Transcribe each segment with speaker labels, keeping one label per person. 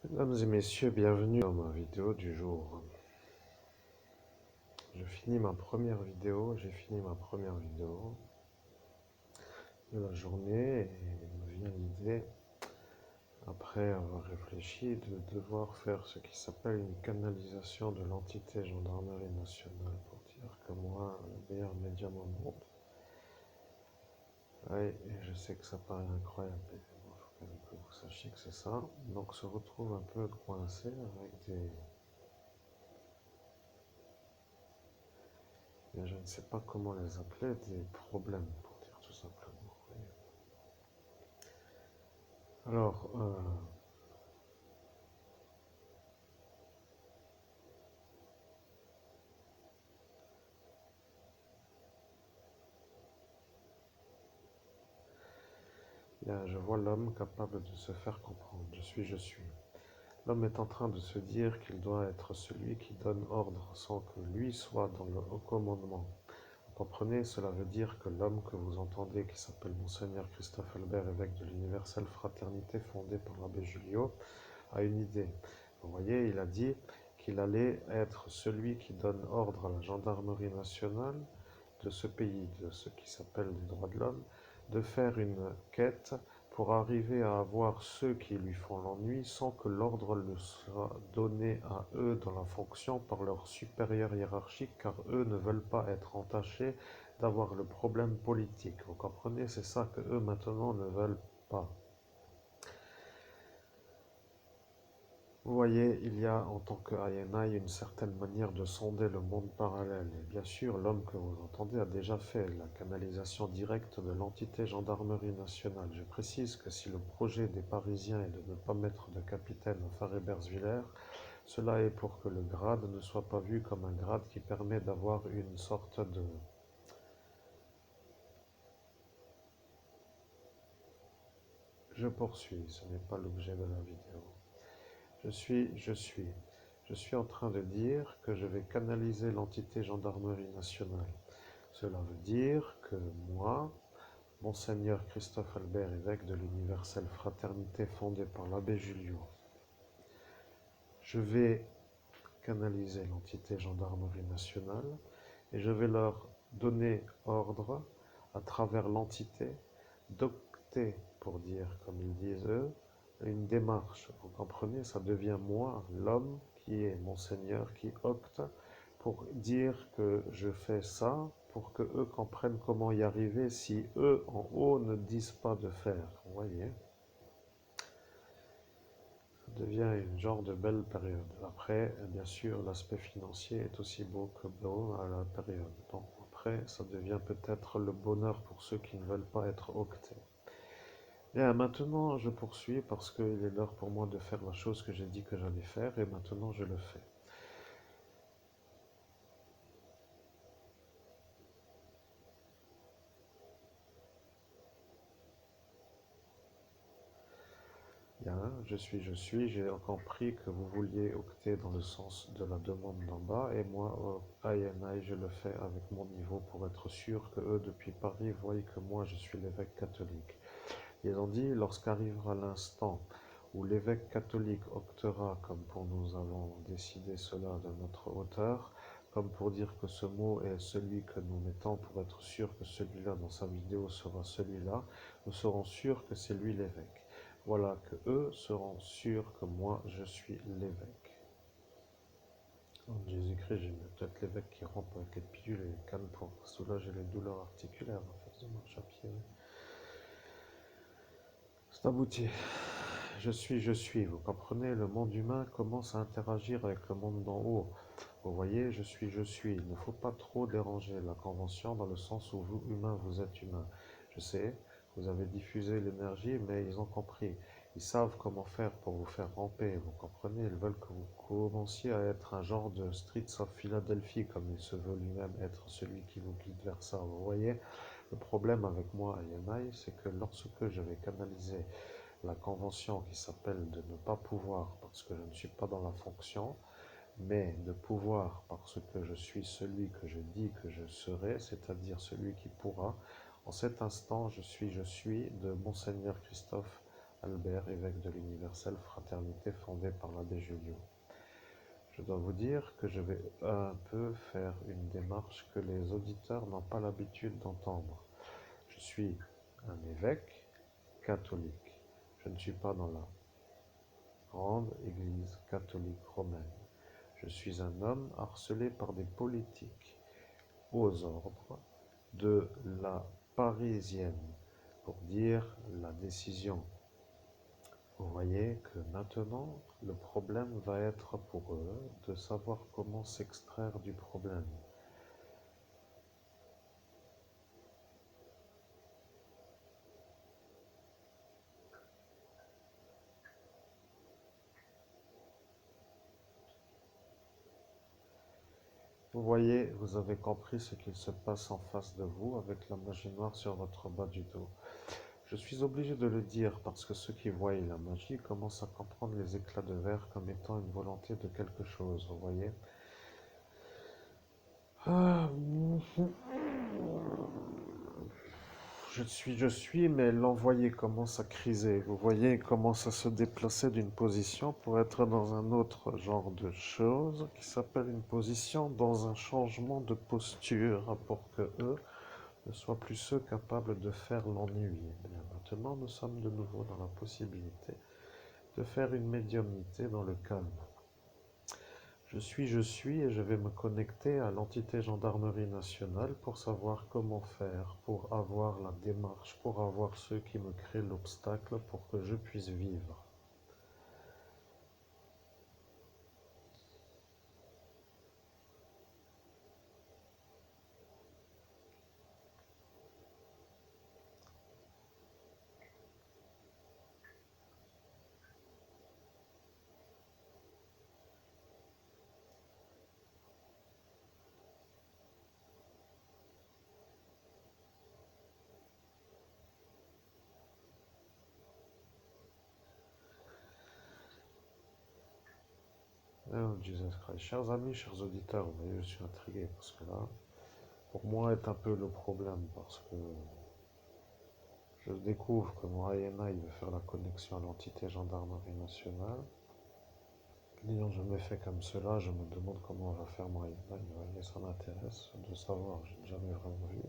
Speaker 1: Mesdames et messieurs, bienvenue dans ma vidéo du jour. J'ai fini ma première vidéo de la journée et il me vient l'idée, après avoir réfléchi, de devoir faire ce qui s'appelle une canalisation de l'entité Gendarmerie nationale pour dire que moi, le meilleur médium au monde. Oui, et je sais que ça paraît incroyable, mais il faut quand même que vous sachiez que c'est ça. Donc, on se retrouve un peu coincé avec je ne sais pas comment les appeler, des problèmes, pour dire tout simplement. Alors, je vois l'homme capable de se faire comprendre. Je suis. L'homme est en train de se dire qu'il doit être celui qui donne ordre sans que lui soit dans le haut commandement. Vous comprenez, cela veut dire que l'homme que vous entendez, qui s'appelle Monseigneur Christophe Albert, évêque de l'Universelle Fraternité fondée par l'abbé Julio, a une idée. Vous voyez, il a dit qu'il allait être celui qui donne ordre à la gendarmerie nationale de ce pays, de ce qui s'appelle les droits de l'homme, de faire une quête pour arriver à avoir ceux qui lui font l'ennui sans que l'ordre leur soit donné à eux dans la fonction par leur supérieur hiérarchique, car eux ne veulent pas être entachés d'avoir le problème politique. Vous comprenez, c'est ça que eux maintenant ne veulent pas. Vous voyez, il y a en tant que INI une certaine manière de sonder le monde parallèle. Et bien sûr, l'homme que vous entendez a déjà fait la canalisation directe de l'entité Gendarmerie nationale. Je précise que si le projet des Parisiens est de ne pas mettre de capitaine à Faré-Bersviller, cela est pour que le grade ne soit pas vu comme un grade qui permet d'avoir une sorte de... Je poursuis, ce n'est pas l'objet de la vidéo. Je suis. Je suis en train de dire que je vais canaliser l'entité Gendarmerie nationale. Cela veut dire que moi, Monseigneur Christophe Albert, évêque de l'Universelle Fraternité fondée par l'abbé Julio, je vais canaliser l'entité Gendarmerie nationale et je vais leur donner ordre à travers l'entité d'opter, pour dire comme ils disent eux, une démarche. Vous comprenez, ça devient moi, l'homme qui est Monseigneur, qui opte pour dire que je fais ça, pour que eux comprennent comment y arriver si eux en haut ne disent pas de faire. Vous voyez, ça devient une genre de belle période. Après, bien sûr, l'aspect financier est aussi beau que beau à la période. Donc après, ça devient peut-être le bonheur pour ceux qui ne veulent pas être octés. Bien, maintenant, je poursuis parce qu'il est l'heure pour moi de faire la chose que j'ai dit que j'allais faire et maintenant je le fais. Bien, je suis, j'ai compris que vous vouliez octer dans le sens de la demande d'en bas et moi, au INI, je le fais avec mon niveau pour être sûr que eux, depuis Paris, voient que moi, je suis l'évêque catholique. Ils ont dit, lorsqu'arrivera l'instant où l'évêque catholique optera, comme pour nous avons décidé cela de notre hauteur, comme pour dire que ce mot est celui que nous mettons pour être sûr que celui-là dans sa vidéo sera celui-là, nous serons sûrs que c'est lui l'évêque. Voilà, que eux seront sûrs que moi je suis l'évêque. En Jésus-Christ, j'ai peut-être l'évêque qui rampe avec les pilules et les cannes pour soulager les douleurs articulaires en face de marche à pied. C'est abouti. Je suis. Vous comprenez, le monde humain commence à interagir avec le monde d'en haut. Vous voyez, je suis. Il ne faut pas trop déranger la convention dans le sens où vous, humain, vous êtes humain. Je sais, vous avez diffusé l'énergie, mais ils ont compris. Ils savent comment faire pour vous faire ramper. Vous comprenez, ils veulent que vous commenciez à être un genre de Streets of Philadelphie, comme il se veut lui-même être celui qui vous guide vers ça. Vous voyez, le problème avec moi, Yanai, c'est que lorsque je vais canaliser la convention qui s'appelle de ne pas pouvoir parce que je ne suis pas dans la fonction, mais de pouvoir parce que je suis celui que je dis que je serai, c'est-à-dire celui qui pourra. En cet instant, je suis de Monseigneur Christophe Albert, évêque de l'universelle fraternité fondée par l'abbé Julio. Je dois vous dire que je vais un peu faire une démarche que les auditeurs n'ont pas l'habitude d'entendre. Je suis un évêque catholique. Je ne suis pas dans la grande Église catholique romaine. Je suis un homme harcelé par des politiques aux ordres de la Parisienne pour dire la décision. Vous voyez que maintenant, le problème va être pour eux de savoir comment s'extraire du problème. Vous voyez, vous avez compris ce qu'il se passe en face de vous avec la magie noire sur votre bas du dos. Je suis obligé de le dire parce que ceux qui voient la magie commencent à comprendre les éclats de verre comme étant une volonté de quelque chose, vous voyez. Ah, je suis, mais l'envoyé commence à criser. Vous voyez, il commence à se déplacer d'une position pour être dans un autre genre de chose qui s'appelle une position dans un changement de posture pour que eux ne soient plus ceux capables de faire l'ennui. Bien, maintenant, nous sommes de nouveau dans la possibilité de faire une médiumnité dans le calme. Je suis et je vais me connecter à l'entité gendarmerie nationale pour savoir comment faire, pour avoir la démarche, pour avoir ceux qui me créent l'obstacle pour que je puisse vivre. Oh, Jesus Christ. Chers amis, chers auditeurs, vous voyez, je suis intrigué parce que là, pour moi, est un peu le problème parce que je découvre que mon ANA, il veut faire la connexion à l'entité gendarmerie nationale. N'ayant jamais fait comme cela, je me demande comment on va faire mon ANA. Et ça m'intéresse de savoir, je n'ai jamais vraiment vu.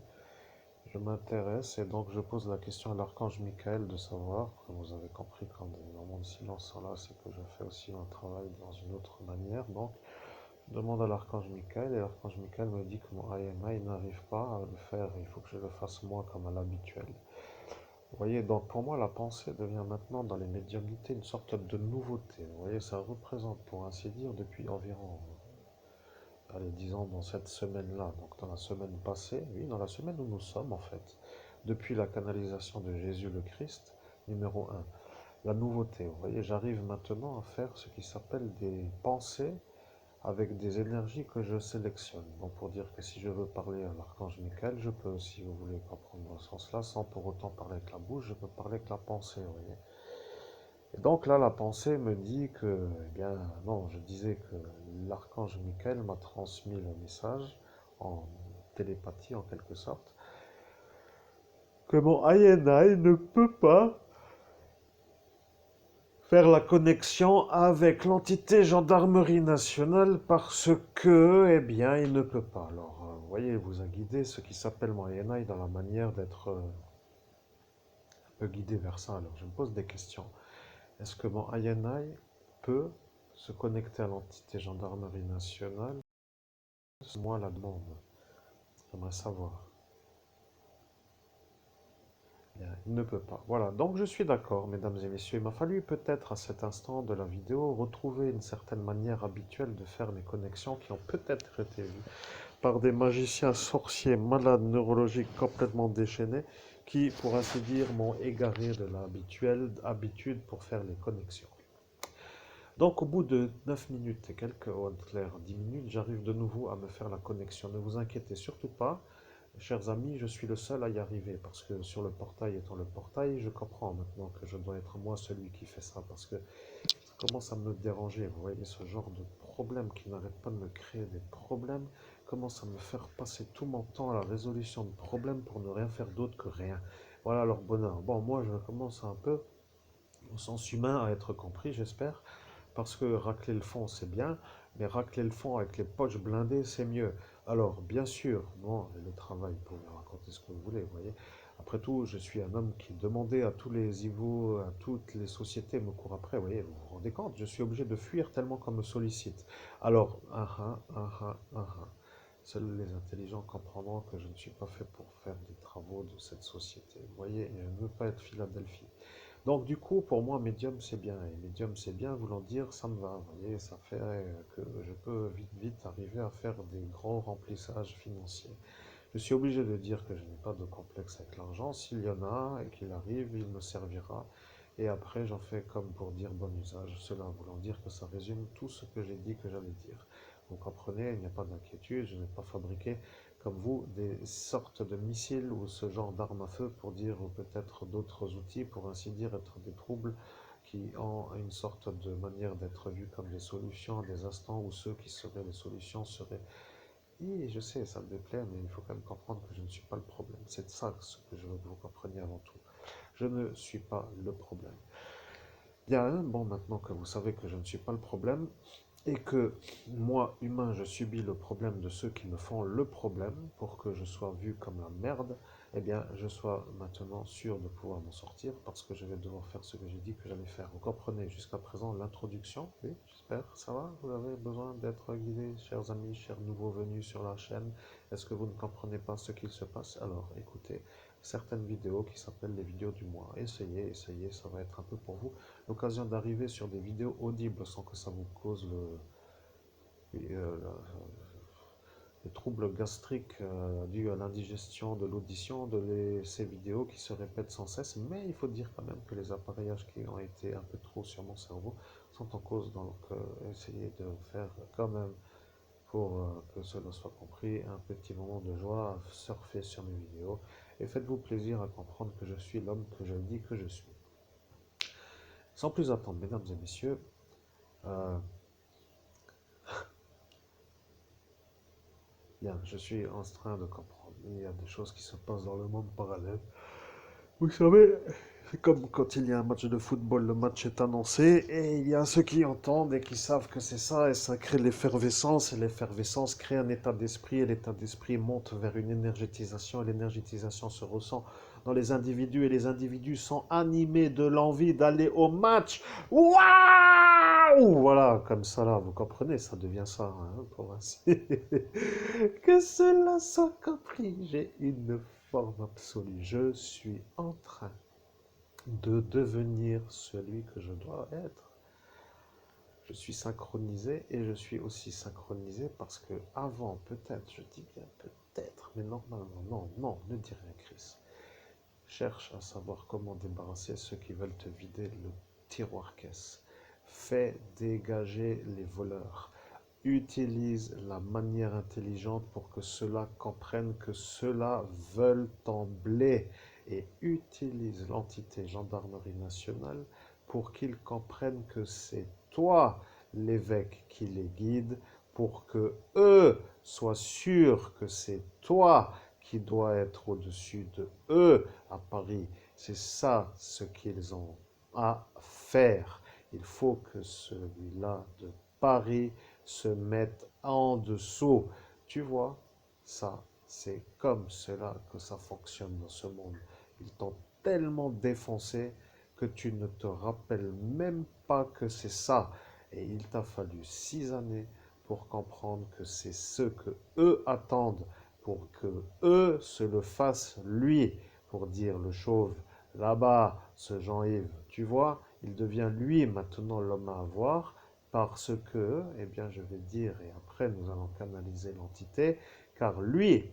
Speaker 1: Je m'intéresse et donc je pose la question à l'archange Michael de savoir, comme vous avez compris quand des moments de silence sont là, c'est que je fais aussi un travail dans une autre manière. Donc je demande à l'archange Michael et l'archange Michael me dit que mon IMI n'arrive pas à le faire, il faut que je le fasse moi comme à l'habituel. Vous voyez, donc pour moi la pensée devient maintenant dans les médiumnités une sorte de nouveauté. Vous voyez, ça représente pour ainsi dire depuis environ allez, disons dans cette semaine-là, donc dans la semaine passée, oui, dans la semaine où nous sommes en fait, depuis la canalisation de Jésus le Christ, numéro un, la nouveauté. Vous voyez, j'arrive maintenant à faire ce qui s'appelle des pensées avec des énergies que je sélectionne. Donc pour dire que si je veux parler à l'archange Michael, je peux, si vous voulez comprendre dans ce sens-là, sans pour autant parler avec la bouche, je peux parler avec la pensée, vous voyez. Et donc là, la pensée me dit que, eh bien, non, je disais que l'archange Michael m'a transmis le message en télépathie en quelque sorte, que mon INI ne peut pas faire la connexion avec l'entité gendarmerie nationale parce que, eh bien, il ne peut pas. Alors, vous voyez, il vous a guidé ce qui s'appelle mon INI dans la manière d'être un peu guidé vers ça. Alors, je me pose des questions. Est-ce que mon INI peut se connecter à l'entité gendarmerie nationale? C'est moi la demande. J'aimerais savoir. Bien, il ne peut pas. Voilà, donc je suis d'accord, mesdames et messieurs. Il m'a fallu peut-être à cet instant de la vidéo retrouver une certaine manière habituelle de faire mes connexions qui ont peut-être été vues par des magiciens sorciers malades neurologiques complètement déchaînés qui, pour ainsi dire, m'ont égaré de l'habituelle habitude pour faire les connexions. Donc, au bout de 9 minutes et quelques, ou clair 10 minutes, j'arrive de nouveau à me faire la connexion. Ne vous inquiétez surtout pas, chers amis, je suis le seul à y arriver parce que sur le portail étant le portail, je comprends maintenant que je dois être moi celui qui fait ça parce que ça commence à me déranger. Vous voyez, ce genre de problème qui n'arrête pas de me créer des problèmes commence à me faire passer tout mon temps à la résolution de problèmes pour ne rien faire d'autre que rien. Voilà leur bonheur. Bon, moi, je commence un peu au sens humain à être compris, j'espère, parce que racler le fond, c'est bien, mais racler le fond avec les poches blindées, c'est mieux. Alors, bien sûr, moi, et le travail, vous pouvez raconter ce que vous voulez, vous voyez. Après tout, je suis un homme qui demandait à tous les Ivo, à toutes les sociétés me courent après, vous voyez, vous vous rendez compte, je suis obligé de fuir tellement qu'on me sollicite. Alors, seuls les intelligents comprendront que je ne suis pas fait pour faire des travaux de cette société. Vous voyez, je ne veux pas être Philadelphie. Donc du coup, pour moi, médium, c'est bien. Et médium, c'est bien, voulant dire, ça me va. Vous voyez, ça fait que je peux vite, vite arriver à faire des grands remplissages financiers. Je suis obligé de dire que je n'ai pas de complexe avec l'argent. S'il y en a et qu'il arrive, il me servira. Et après, j'en fais comme pour dire bon usage. Cela voulant dire que ça résume tout ce que j'ai dit que j'allais dire. Vous comprenez, il n'y a pas d'inquiétude. Je n'ai pas fabriqué, comme vous, des sortes de missiles ou ce genre d'armes à feu pour dire, ou peut-être d'autres outils, pour ainsi dire, être des troubles qui ont une sorte de manière d'être vus comme des solutions à des instants où ceux qui seraient les solutions seraient. Et je sais, ça me déplaît, mais il faut quand même comprendre que je ne suis pas le problème. C'est ça ce que je veux que vous compreniez avant tout. Je ne suis pas le problème. Bien, bon, maintenant que vous savez que je ne suis pas le problème, et que moi, humain, je subis le problème de ceux qui me font le problème pour que je sois vu comme la merde, eh bien, je sois maintenant sûr de pouvoir m'en sortir parce que je vais devoir faire ce que j'ai dit que j'allais faire. Vous comprenez jusqu'à présent l'introduction? Oui, j'espère. Ça va? Vous avez besoin d'être guidé, chers amis, chers nouveaux venus sur la chaîne? Est-ce que vous ne comprenez pas ce qu'il se passe? Alors, écoutez certaines vidéos qui s'appellent les vidéos du mois. Essayez, essayez, ça va être un peu pour vous l'occasion d'arriver sur des vidéos audibles sans que ça vous cause les troubles gastriques dus à l'indigestion de l'audition ces vidéos qui se répètent sans cesse. Mais il faut dire quand même que les appareillages qui ont été un peu trop sur mon cerveau sont en cause. Donc, essayez de faire quand même, pour que cela soit compris, un petit moment de joie à surfer sur mes vidéos. Et faites-vous plaisir à comprendre que je suis l'homme que je dis que je suis. Sans plus attendre, mesdames et messieurs, euh, bien, je suis en train de comprendre. Il y a des choses qui se passent dans le monde parallèle. Vous savez, c'est comme quand il y a un match de football, le match est annoncé et il y a ceux qui entendent et qui savent que c'est ça et ça crée l'effervescence et l'effervescence crée un état d'esprit et l'état d'esprit monte vers une énergétisation et l'énergétisation se ressent dans les individus et les individus sont animés de l'envie d'aller au match. Waouh! Voilà, comme ça là, vous comprenez, ça devient ça, hein, pour ainsi. Que cela soit compris, j'ai une forme absolue. Je suis en train de devenir celui que je dois être. Je suis synchronisé et je suis aussi synchronisé parce que avant, peut-être, je dis bien peut-être, mais normalement, non, non, ne dis rien, Chris. Cherche à savoir comment débarrasser ceux qui veulent te vider le tiroir caisse. Fais dégager les voleurs. Utilise la manière intelligente pour que ceux-là comprennent que ceux-là veulent ton blé et utilise l'entité gendarmerie nationale pour qu'ils comprennent que c'est toi l'évêque qui les guide pour que eux soient sûrs que c'est toi qui dois être au-dessus de eux à Paris. C'est ça ce qu'ils ont à faire. Il faut que celui-là de Paris se mette en dessous. Tu vois, ça, c'est comme cela que ça fonctionne dans ce monde. Ils t'ont tellement défoncé que tu ne te rappelles même pas que c'est ça. Et il t'a fallu 6 années pour comprendre que c'est ce que eux attendent, pour que eux se le fassent lui, pour dire le chauve, là-bas, ce Jean-Yves, tu vois, il devient lui maintenant l'homme à avoir, parce que, eh bien, je vais dire, et après nous allons canaliser l'entité, car lui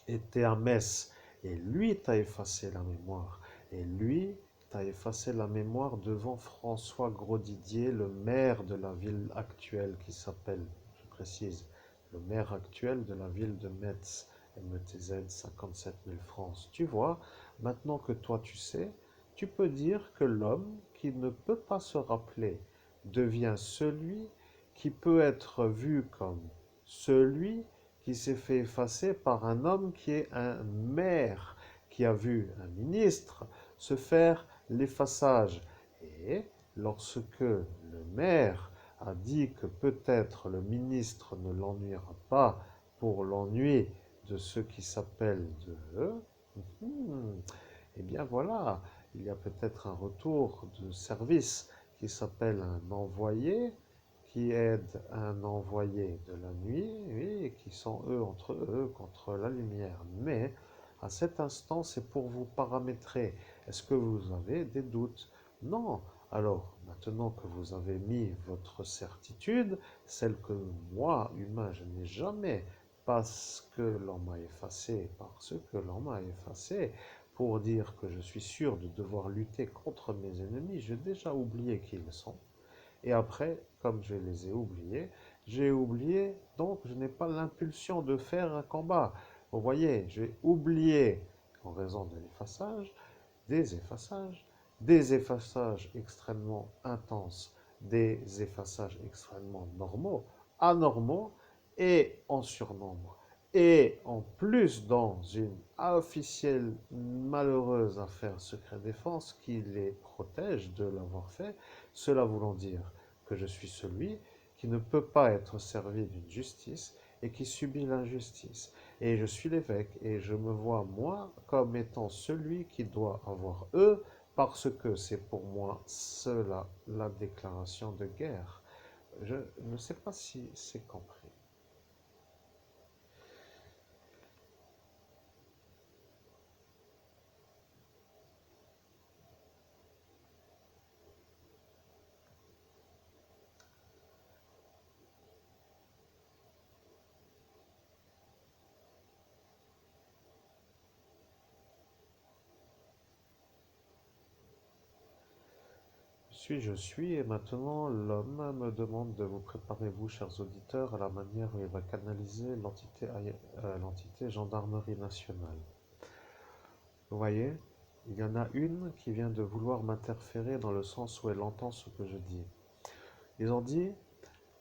Speaker 1: était à Metz, et lui t'a effacé la mémoire, et lui t'a effacé la mémoire devant François Grosdidier, le maire de la ville actuelle qui s'appelle, je précise, le maire actuel de la ville de Metz, METZ 57 000 francs. Tu vois, maintenant que toi tu sais, tu peux dire que l'homme qui ne peut pas se rappeler devient celui qui peut être vu comme celui qui s'est fait effacer par un homme qui est un maire, qui a vu un ministre se faire l'effaçage. Et lorsque le maire a dit que peut-être le ministre ne l'ennuiera pas pour l'ennui de ceux qui s'appellent de... Eh bien voilà, il y a peut-être un retour de service qui s'appelle un envoyé, qui aide un envoyé de la nuit, oui, et qui sont eux entre eux contre la lumière. Mais à cet instant, c'est pour vous paramétrer. Est-ce que vous avez des doutes? Non. Alors, maintenant que vous avez mis votre certitude, celle que moi, humain, je n'ai jamais, parce que l'on m'a effacé, parce que l'on m'a effacé, pour dire que je suis sûr de devoir lutter contre mes ennemis, j'ai déjà oublié qui ils sont. Et après, comme je les ai oubliés, j'ai oublié, donc je n'ai pas l'impulsion de faire un combat. Vous voyez, j'ai oublié, en raison de l'effaçage, des effaçages, des effaçages extrêmement intenses, des effaçages extrêmement normaux, anormaux et en surnombre. Et en plus dans une officielle malheureuse affaire secret défense qui les protège de l'avoir fait, cela voulant dire que je suis celui qui ne peut pas être servi d'une justice et qui subit l'injustice. Et je suis l'évêque et je me vois moi comme étant celui qui doit avoir eux parce que c'est pour moi cela la déclaration de guerre. Je ne sais pas si c'est compris. Je suis, et maintenant l'homme me demande de vous préparer, vous, chers auditeurs, à la manière où il va canaliser l'entité gendarmerie nationale. Vous voyez, il y en a une qui vient de vouloir m'interférer dans le sens où elle entend ce que je dis. Ils ont dit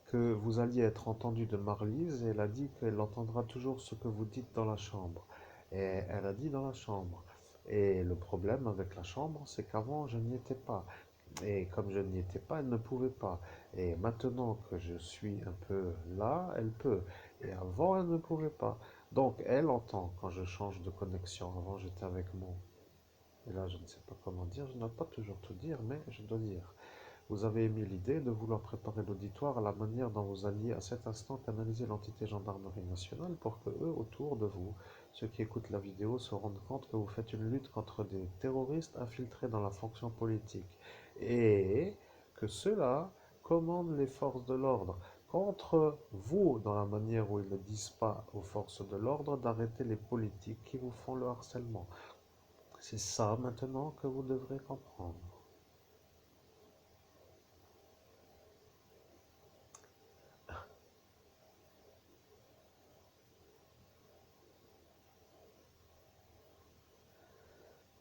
Speaker 1: que vous alliez être entendu de Marlise et elle a dit qu'elle entendra toujours ce que vous dites dans la chambre. Et elle a dit dans la chambre. Et le problème avec la chambre, c'est qu'avant, je n'y étais pas. Et comme je n'y étais pas, elle ne pouvait pas. Et maintenant que je suis un peu là, elle peut. Et avant, elle ne pouvait pas. Donc, elle entend quand je change de connexion. Avant, j'étais avec mon... Et là, je ne sais pas comment dire. Je ne dois pas toujours tout dire, mais je dois dire. Vous avez émis l'idée de vouloir préparer l'auditoire à la manière dont vous alliez à cet instant canaliser l'entité gendarmerie nationale pour que eux, autour de vous, ceux qui écoutent la vidéo, se rendent compte que vous faites une lutte contre des terroristes infiltrés dans la fonction politique et que ceux-là commandent les forces de l'ordre contre vous dans la manière où ils ne disent pas aux forces de l'ordre d'arrêter les politiques qui vous font le harcèlement. C'est ça maintenant que vous devrez comprendre.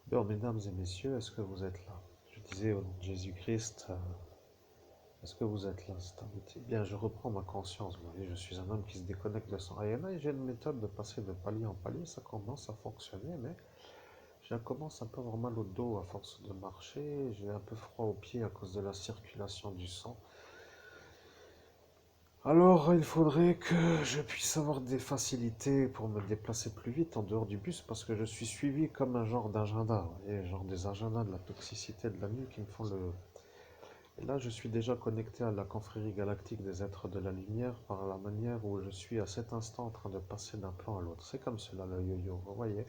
Speaker 1: Bon, mesdames et messieurs, est-ce que vous êtes là? Je disais au nom de Jésus-Christ, est-ce que vous êtes là, c'est invité? Bien, je reprends ma conscience. Vous voyez, je suis un homme qui se déconnecte de son ayana et j'ai une méthode de passer de palier en palier. Ça commence à fonctionner, mais je commence un peu à avoir mal au dos à force de marcher. J'ai un peu froid aux pieds à cause de la circulation du sang. Alors, il faudrait que je puisse avoir des facilités pour me déplacer plus vite en dehors du bus parce que je suis suivi comme un genre d'agenda. Vous voyez, genre des agendas de la toxicité de la nuit qui me font le... Et là, je suis déjà connecté à la confrérie galactique des êtres de la lumière par la manière où je suis à cet instant en train de passer d'un plan à l'autre. C'est comme cela le yo-yo, vous voyez.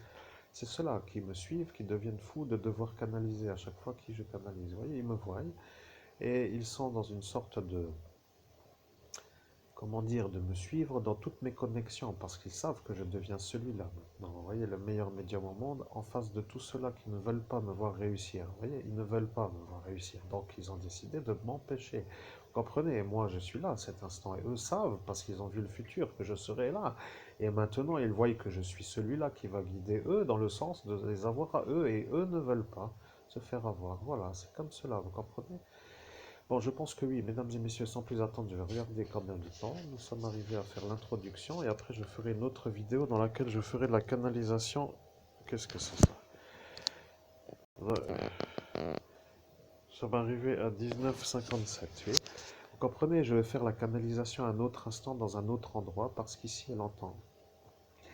Speaker 1: C'est ceux-là qui me suivent, qui deviennent fous de devoir canaliser à chaque fois qui je canalise. Vous voyez, ils me voient et ils sont dans une sorte de comment dire, de me suivre dans toutes mes connexions, parce qu'ils savent que je deviens celui-là maintenant. Vous voyez, le meilleur médium au monde, en face de tous ceux-là qui ne veulent pas me voir réussir. Vous voyez, ils ne veulent pas me voir réussir. Donc, ils ont décidé de m'empêcher. Vous comprenez, moi, je suis là à cet instant, et eux savent, parce qu'ils ont vu le futur, que je serai là. Et maintenant, ils voient que je suis celui-là qui va guider eux, dans le sens de les avoir à eux, et eux ne veulent pas se faire avoir. Voilà, c'est comme cela, vous comprenez? Bon, je pense que oui, mesdames et messieurs, sans plus attendre, je vais regarder combien de temps. Nous sommes arrivés à faire l'introduction et après je ferai une autre vidéo dans laquelle je ferai de la canalisation. Qu'est-ce que c'est ça? Ça va arriver à 19h57, oui. Vous comprenez, je vais faire la canalisation à un autre instant dans un autre endroit parce qu'ici elle entend.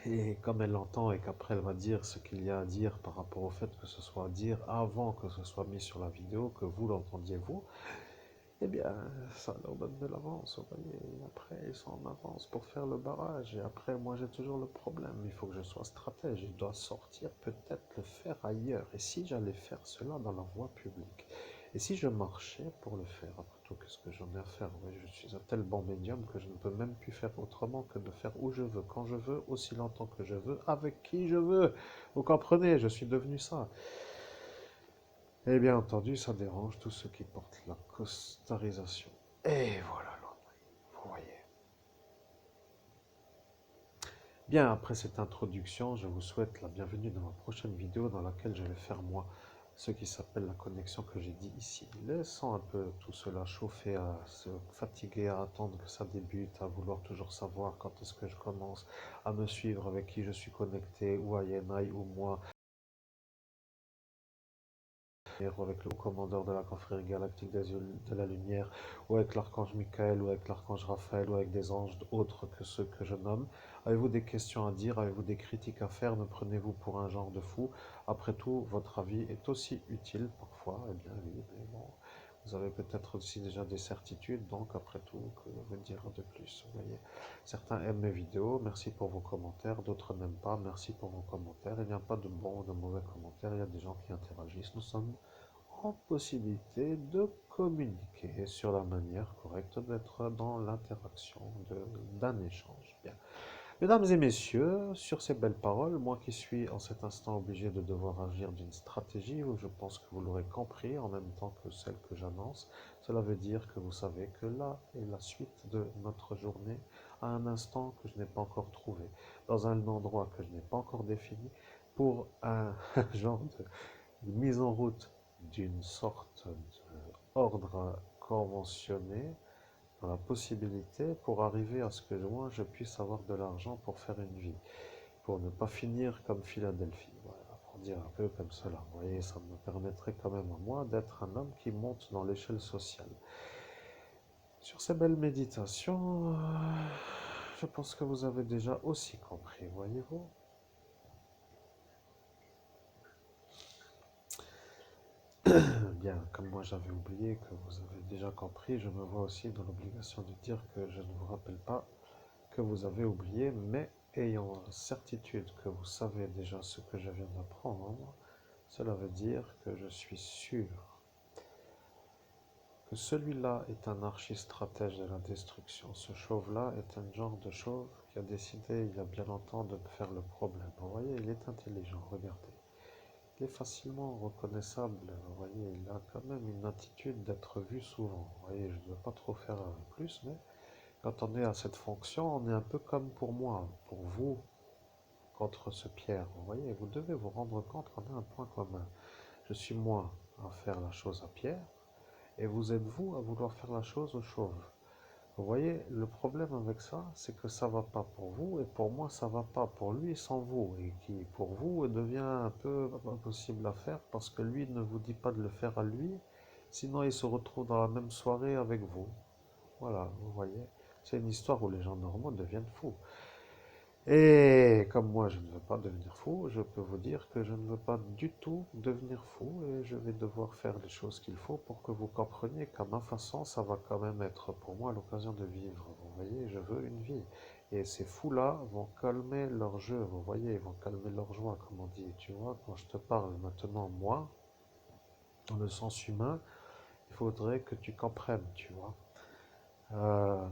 Speaker 1: Et comme elle l'entend et qu'après elle va dire ce qu'il y a à dire par rapport au fait que ce soit à dire avant que ce soit mis sur la vidéo, que vous l'entendiez vous, eh bien, ça leur donne de l'avance, vous voyez. Et après, ils sont en avance pour faire le barrage. Et après, moi, j'ai toujours le problème. Il faut que je sois stratège. Je dois sortir, peut-être le faire ailleurs. Et si j'allais faire cela dans la voie publique? Et si je marchais pour le faire? Après tout, qu'est-ce que j'en ai à faire? Oui, je suis un tel bon médium que je ne peux même plus faire autrement que de faire où je veux, quand je veux, aussi longtemps que je veux, avec qui je veux. Vous comprenez? Je suis devenu ça. Et bien entendu, ça dérange tous ceux qui portent la costarisation. Et voilà, vous voyez. Bien, après cette introduction, je vous souhaite la bienvenue dans ma prochaine vidéo dans laquelle je vais faire moi ce qui s'appelle la connexion que j'ai dit ici. Laissons un peu tout cela chauffer, à se fatiguer, à attendre que ça débute, à vouloir toujours savoir quand est-ce que je commence, à me suivre avec qui je suis connecté, ou à Yenai, ou moi, ou avec le commandeur de la confrérie galactique des yeux de la lumière, ou avec l'archange Michael, ou avec l'archange Raphaël, ou avec des anges autres que ceux que je nomme. Avez-vous des questions à dire? Avez-vous des critiques à faire? Me prenez-vous pour un genre de fou? Après tout, votre avis est aussi utile parfois. Eh bien oui, mais bon, vous avez peut-être aussi déjà des certitudes, donc après tout, que vous dire de plus? Vous voyez, certains aiment mes vidéos, merci pour vos commentaires, d'autres n'aiment pas, merci pour vos commentaires. Il n'y a pas de bons ou de mauvais commentaires, il y a des gens qui interagissent. Nous sommes en possibilité de communiquer sur la manière correcte d'être dans l'interaction d'un échange. Bien. Mesdames et messieurs, sur ces belles paroles, moi qui suis en cet instant obligé de devoir agir d'une stratégie, où je pense que vous l'aurez compris, en même temps que celle que j'annonce, cela veut dire que vous savez que là est la suite de notre journée, à un instant que je n'ai pas encore trouvé, dans un endroit que je n'ai pas encore défini, pour un genre de mise en route d'une sorte d'ordre conventionné dans la possibilité pour arriver à ce que moi je puisse avoir de l'argent pour faire une vie, pour ne pas finir comme Philadelphie. Voilà, pour dire un peu comme cela. Vous voyez, ça me permettrait quand même à moi d'être un homme qui monte dans l'échelle sociale. Sur ces belles méditations, je pense que vous avez déjà aussi compris, voyez-vous. Bien, comme moi j'avais oublié que vous avez déjà compris, je me vois aussi dans l'obligation de dire que je ne vous rappelle pas que vous avez oublié, mais ayant la certitude que vous savez déjà ce que je viens d'apprendre, cela veut dire que je suis sûr que celui-là est un archi-stratège de la destruction. Ce chauve-là est un genre de chauve qui a décidé il y a bien longtemps de me faire le problème. Vous voyez, il est intelligent, regardez. Il est facilement reconnaissable, vous voyez, il a quand même une attitude d'être vu souvent. Vous voyez, je ne veux pas trop faire plus, mais quand on est à cette fonction, on est un peu comme pour moi, pour vous, contre ce Pierre. Vous voyez, vous devez vous rendre compte qu'on a un point commun. Je suis moi à faire la chose à Pierre, et vous êtes vous à vouloir faire la chose au chauve. Vous voyez, le problème avec ça, c'est que ça va pas pour vous, et pour moi, ça va pas pour lui sans vous, et qui, pour vous, devient un peu impossible à faire, parce que lui ne vous dit pas de le faire à lui, sinon il se retrouve dans la même soirée avec vous. Voilà, vous voyez, c'est une histoire où les gens normaux deviennent fous. Et comme moi, je ne veux pas devenir fou, je peux vous dire que je ne veux pas du tout devenir fou et je vais devoir faire les choses qu'il faut pour que vous compreniez qu'à ma façon, ça va quand même être pour moi l'occasion de vivre. Vous voyez, je veux une vie. Et ces fous-là vont calmer leur jeu, vous voyez, ils vont calmer leur joie, comme on dit. Tu vois, quand je te parle maintenant, moi, dans le sens humain, il faudrait que tu comprennes, tu vois. Euh,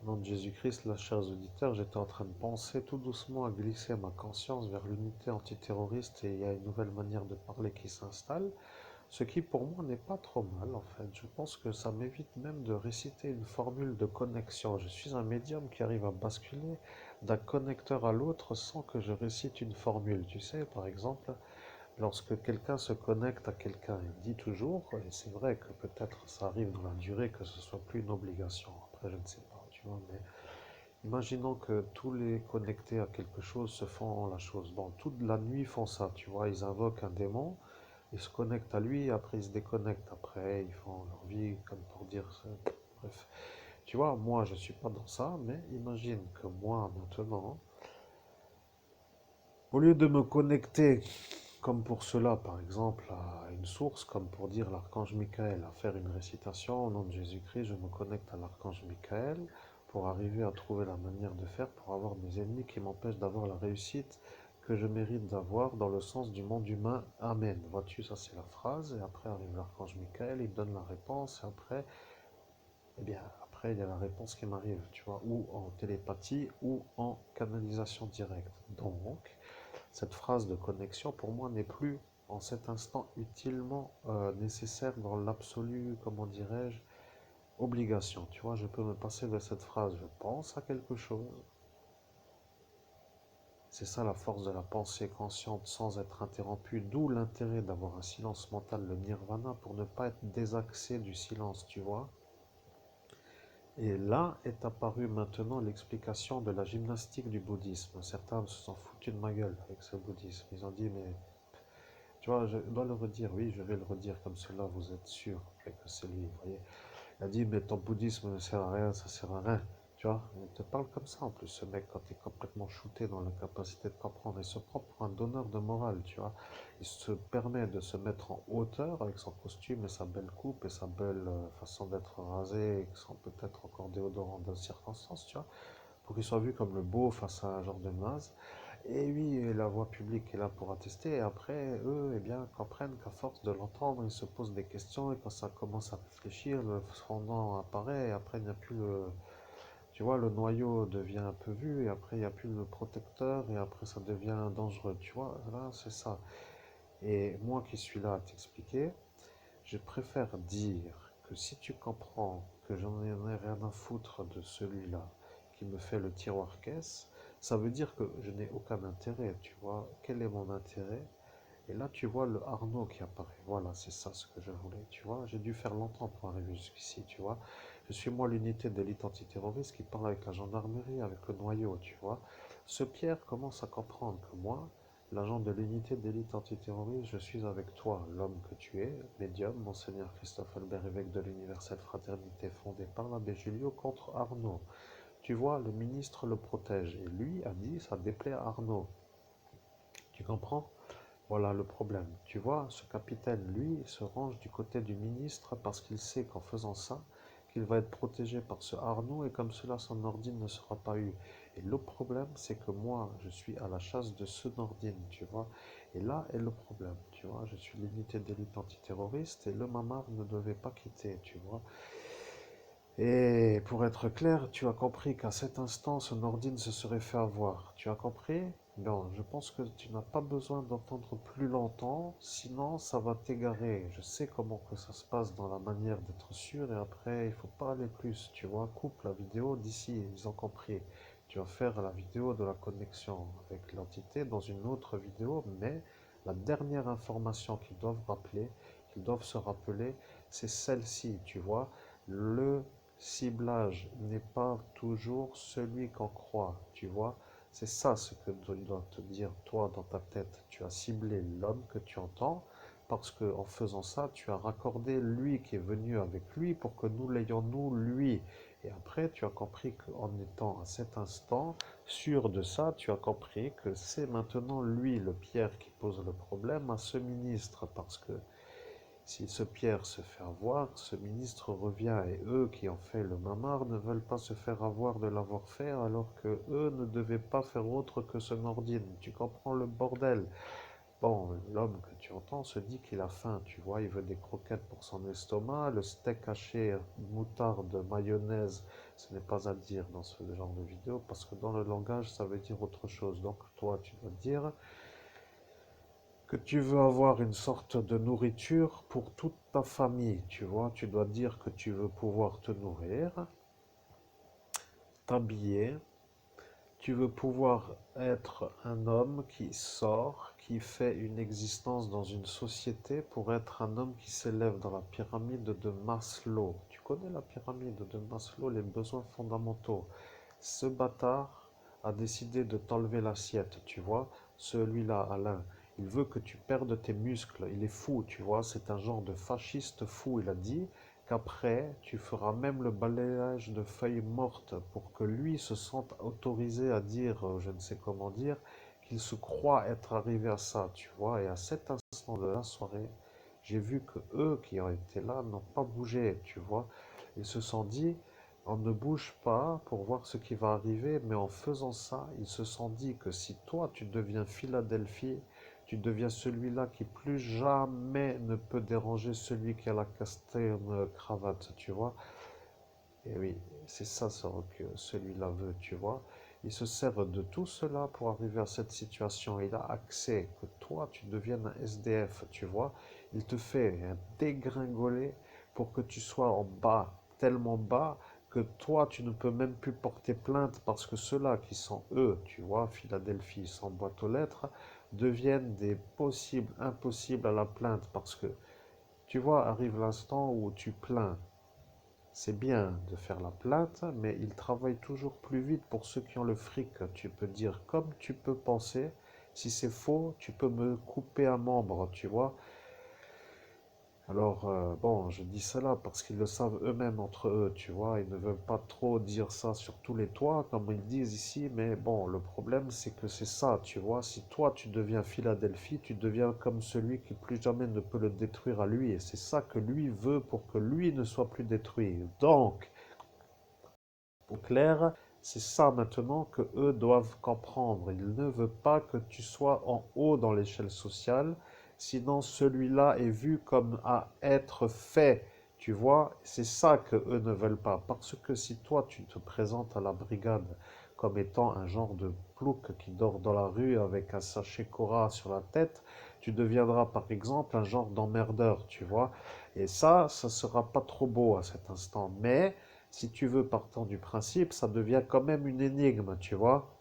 Speaker 1: Au nom de Jésus-Christ, là, chers auditeurs, j'étais en train de penser tout doucement à glisser ma conscience vers l'unité antiterroriste et il y a une nouvelle manière de parler qui s'installe, ce qui pour moi n'est pas trop mal en fait. Je pense que ça m'évite même de réciter une formule de connexion. Je suis un médium qui arrive à basculer d'un connecteur à l'autre sans que je récite une formule. Tu sais, par exemple, lorsque quelqu'un se connecte à quelqu'un, il dit toujours, et c'est vrai que peut-être ça arrive dans la durée que ce soit plus une obligation. Après, je ne sais pas, tu vois, mais imaginons que tous les connectés à quelque chose se font la chose. Bon, toute la nuit font ça, tu vois, ils invoquent un démon Ils se connectent à lui, après ils se déconnectent. Après, ils font leur vie, comme pour dire ça. Bref. Tu vois, moi, je ne suis pas dans ça, mais imagine que moi, maintenant, au lieu de me connecter, comme pour cela, par exemple, à une source, comme pour dire l'archange Michael, à faire une récitation au nom de Jésus-Christ, je me connecte à l'archange Michael pour arriver à trouver la manière de faire pour avoir mes ennemis qui m'empêchent d'avoir la réussite que je mérite d'avoir dans le sens du monde humain. Amen. Vois-tu, ça c'est la phrase. Et après arrive l'archange Michael, il donne la réponse. Et après, eh bien, après, il y a la réponse qui m'arrive, tu vois, ou en télépathie ou en canalisation directe. Donc, cette phrase de connexion, pour moi, n'est plus en cet instant utilement nécessaire dans l'absolu, comment dirais-je, obligation. Tu vois, je peux me passer de cette phrase, je pense à quelque chose. C'est ça la force de la pensée consciente sans être interrompue, d'où l'intérêt d'avoir un silence mental, le nirvana, pour ne pas être désaxé du silence, tu vois. Et là est apparue maintenant l'explication de la gymnastique du bouddhisme. Certains se sont foutus de ma gueule avec ce bouddhisme. Ils ont dit, mais tu vois, je dois le redire, oui, je vais le redire comme cela, vous êtes sûr que c'est lui, vous voyez. Il a dit, mais ton bouddhisme ne sert à rien, ça sert à rien. Tu vois, il te parle comme ça en plus, ce mec, quand il est complètement shooté dans l'incapacité de comprendre. Il se prend pour un donneur de morale, tu vois. Il se permet de se mettre en hauteur avec son costume et sa belle coupe et sa belle façon d'être rasé, et sans peut-être encore déodorant dans circonstances, tu vois, pour qu'il soit vu comme le beau face à un genre de naze. Et oui, la voix publique est là pour attester. Et après, eux, eh bien, comprennent qu'à force de l'entendre, ils se posent des questions. Et quand ça commence à réfléchir, le fondant apparaît. Et après, il n'y a plus le. Tu vois, le noyau devient un peu vu. Et après, il n'y a plus le protecteur. Et après, ça devient dangereux. Tu vois, là, c'est ça. Et moi qui suis là à t'expliquer, je préfère dire que si tu comprends que j'en ai rien à foutre de celui-là qui me fait le tiroir caisse, ça veut dire que je n'ai aucun intérêt, tu vois. Quel est mon intérêt? Et là, tu vois le Arnaud qui apparaît. Voilà, c'est ça ce que je voulais, tu vois. J'ai dû faire longtemps pour arriver jusqu'ici, tu vois. Je suis moi l'unité d'élite antiterroriste qui parle avec la gendarmerie, avec le noyau, tu vois. Ce Pierre commence à comprendre que moi, l'agent de l'unité d'élite antiterroriste, je suis avec toi, l'homme que tu es, médium, Monseigneur Christophe Albert, évêque de l'universelle fraternité fondée par l'abbé Julio contre Arnaud. Tu vois, le ministre le protège et lui a dit ça déplaît à Arnaud. Tu comprends? Voilà le problème. Tu vois, ce capitaine, lui, se range du côté du ministre parce qu'il sait qu'en faisant ça, qu'il va être protégé par ce Arnaud et comme cela, son Nordine ne sera pas eu. Et le problème, c'est que moi, je suis à la chasse de ce Nordine, tu vois. Et là est le problème, tu vois. Je suis l'unité d'élite antiterroriste et le Mamar ne devait pas quitter, tu vois. Et pour être clair, tu as compris qu'à cet instant, ce Nordine se serait fait avoir. Tu as compris? Non, je pense que tu n'as pas besoin d'entendre plus longtemps, sinon ça va t'égarer. Je sais comment que ça se passe dans la manière d'être sûr et après, il faut pas aller plus, tu vois. Coupe la vidéo d'ici, ils ont compris. Tu vas faire la vidéo de la connexion avec l'entité dans une autre vidéo, mais la dernière information qu'ils doivent rappeler, qu'ils doivent se rappeler, c'est celle-ci, tu vois. Le ciblage n'est pas toujours celui qu'on croit, tu vois. C'est ça ce que doit te dire toi dans ta tête. Tu as ciblé l'homme que tu entends parce que en faisant ça, tu as raccordé lui qui est venu avec lui pour que nous l'ayons nous lui. Et après, tu as compris qu'en étant à cet instant sûr de ça, tu as compris que c'est maintenant lui, le Pierre, qui pose le problème à ce ministre parce que si ce Pierre se fait avoir, ce ministre revient et eux qui ont fait le mamar ne veulent pas se faire avoir de l'avoir fait alors que eux ne devaient pas faire autre que ce Nordine. Tu comprends le bordel? Bon, l'homme que tu entends se dit qu'il a faim, tu vois, il veut des croquettes pour son estomac, le steak haché, moutarde, mayonnaise, ce n'est pas à dire dans ce genre de vidéo parce que dans le langage ça veut dire autre chose. Donc toi tu dois dire que tu veux avoir une sorte de nourriture pour toute ta famille, tu vois, tu dois dire que tu veux pouvoir te nourrir, t'habiller, tu veux pouvoir être un homme qui sort, qui fait une existence dans une société pour être un homme qui s'élève dans la pyramide de Maslow. Tu connais la pyramide de Maslow, les besoins fondamentaux. Ce bâtard a décidé de t'enlever l'assiette, tu vois. Celui-là, Alain, Il veut que tu perdes tes muscles. Il est fou, tu vois. C'est un genre de fasciste fou. Il a dit qu'après, tu feras même le balayage de feuilles mortes pour que lui se sente autorisé à dire, je ne sais comment dire, qu'il se croit être arrivé à ça, tu vois. Et à cet instant de la soirée, j'ai vu que eux qui ont été là n'ont pas bougé, tu vois. Ils se sont dit, on ne bouge pas pour voir ce qui va arriver, mais en faisant ça, ils se sont dit que si toi tu deviens Philadelphie, tu deviens celui-là qui plus jamais ne peut déranger celui qui a la castane cravate, tu vois. Et oui, c'est ça ce que celui-là veut, tu vois. Il se sert de tout cela pour arriver à cette situation. Il a accès que toi, tu deviennes un SDF, tu vois. Il te fait un dégringoler pour que tu sois en bas, tellement bas que toi, tu ne peux même plus porter plainte parce que ceux-là qui sont eux, tu vois, Philadelphie, sans boîte aux lettres, deviennent des possibles, impossibles à la plainte parce que, tu vois, arrive l'instant où tu plains. C'est bien de faire la plainte, mais il travaille toujours plus vite pour ceux qui ont le fric. Tu peux dire comme tu peux penser. Si c'est faux, tu peux me couper un membre, tu vois. Alors, bon, je dis cela parce qu'ils le savent eux-mêmes entre eux, tu vois. Ils ne veulent pas trop dire ça sur tous les toits, comme ils disent ici, mais bon, le problème, c'est que c'est ça, tu vois. Si toi, tu deviens Philadelphie, tu deviens comme celui qui plus jamais ne peut le détruire à lui. Et c'est ça que lui veut pour que lui ne soit plus détruit. Donc, au clair, c'est ça maintenant que eux doivent comprendre. Ils ne veulent pas que tu sois en haut dans l'échelle sociale, sinon celui-là est vu comme à être fait. Tu vois, c'est ça que eux ne veulent pas. Parce que si toi tu te présentes à la brigade comme étant un genre de plouc qui dort dans la rue avec un sachet Cora sur la tête, tu deviendras par exemple un genre d'emmerdeur, tu vois. Et ça sera pas trop beau à cet instant. Mais si tu veux, partant du principe, ça devient quand même une énigme, tu vois.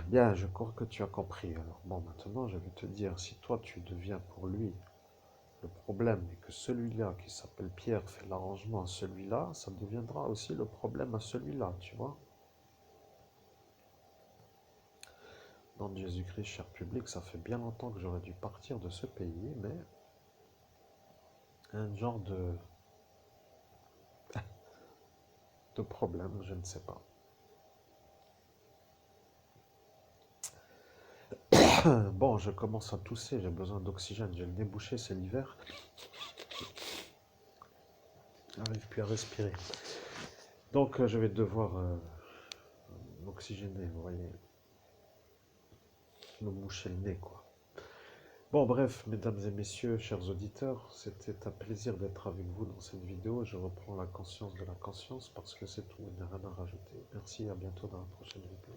Speaker 1: Bien, je crois que tu as compris. Alors bon, maintenant, je vais te dire, si toi tu deviens pour lui le problème et que celui-là qui s'appelle Pierre fait l'arrangement à celui-là, ça deviendra aussi le problème à celui-là, tu vois. Nom de Jésus-Christ, cher public, ça fait bien longtemps que j'aurais dû partir de ce pays, mais un genre de problème, je ne sais pas. Bon, je commence à tousser, j'ai besoin d'oxygène, j'ai le nez bouché, c'est l'hiver, je n'arrive plus à respirer. Donc, je vais devoir m'oxygéner, vous voyez, me moucher le nez, quoi. Bon, bref, mesdames et messieurs, chers auditeurs, c'était un plaisir d'être avec vous dans cette vidéo. Je reprends la conscience de la conscience parce que c'est tout, il n'y a rien à rajouter. Merci, à bientôt dans la prochaine vidéo.